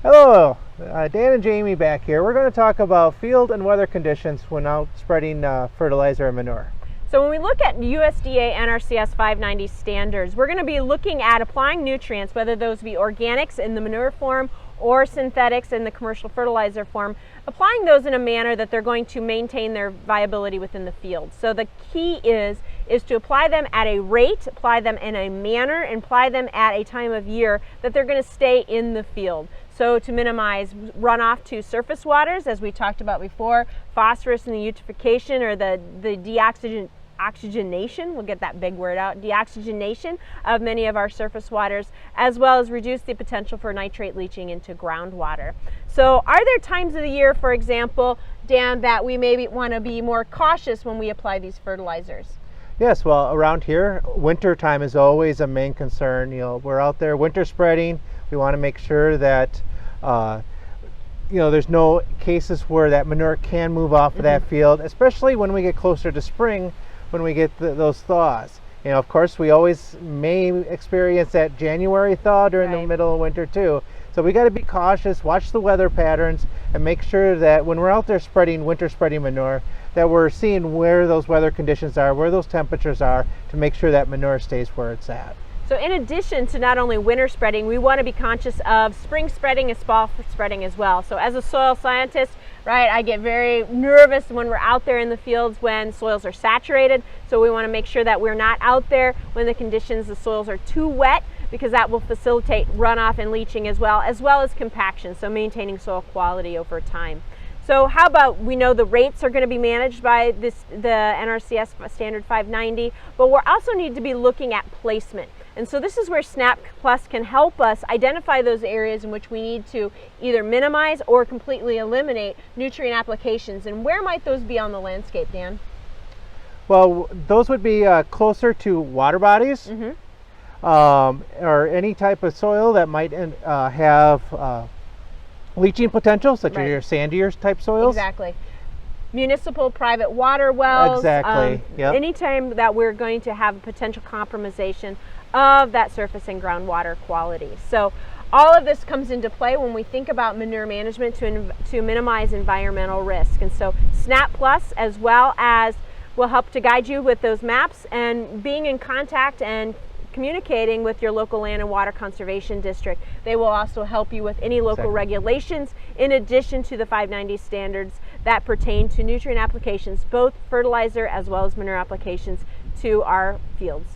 Hello, Dan and Jamie back here. We're going to talk about field and weather conditions when out spreading fertilizer and manure. So when we look at USDA NRCS 590 standards, we're going to be looking at applying nutrients, whether those be organics in the manure form or synthetics in the commercial fertilizer form, applying those in a manner that they're going to maintain their viability within the field. So the key is to apply them at a rate, apply them in a manner, and apply them at a time of year that they're going to stay in the field. So to minimize runoff to surface waters, as we talked about before, phosphorus and the eutrophication or the deoxygenation, we'll get that big word out, deoxygenation of many of our surface waters, as well as reduce the potential for nitrate leaching into groundwater. So are there times of the year, for example, Dan, that we maybe want to be more cautious when we apply these fertilizers? Yes, well, around here, winter time is always a main concern. You know, we're out there winter spreading. We want to make sure that there's no cases where that manure can move off of that field, especially when we get closer to spring, when we get those thaws. You know, of course, we always may experience that January thaw during the middle of winter too. So we got to be cautious, watch the weather patterns, and make sure that when we're out there spreading winter spreading manure, that we're seeing where those weather conditions are, where those temperatures are, to make sure that manure stays where it's at. So in addition to not only winter spreading, we want to be conscious of spring spreading and fall spreading as well. So as a soil scientist, right, I get very nervous when we're out there in the fields when soils are saturated. So we want to make sure that we're not out there when the soils are too wet, because that will facilitate runoff and leaching as well as compaction, so maintaining soil quality over time. So how about, we know the rates are going to be managed by the NRCS standard 590, but we also need to be looking at placement. And so this is where SNAP Plus can help us identify those areas in which we need to either minimize or completely eliminate nutrient applications. And where might those be on the landscape, Dan? Well, those would be closer to water bodies, or any type of soil that might have leaching potential, such as your sandier type soils. Exactly. Municipal private water wells. Exactly. Anytime that we're going to have a potential compromisation of that surface and groundwater quality. So all of this comes into play when we think about manure management to minimize environmental risk. And so SNAP Plus, as well as, will help to guide you with those maps and being in contact and communicating with your local land and water conservation district. They will also help you with any local regulations in addition to the 590 standards that pertain to nutrient applications, both fertilizer as well as manure applications to our fields.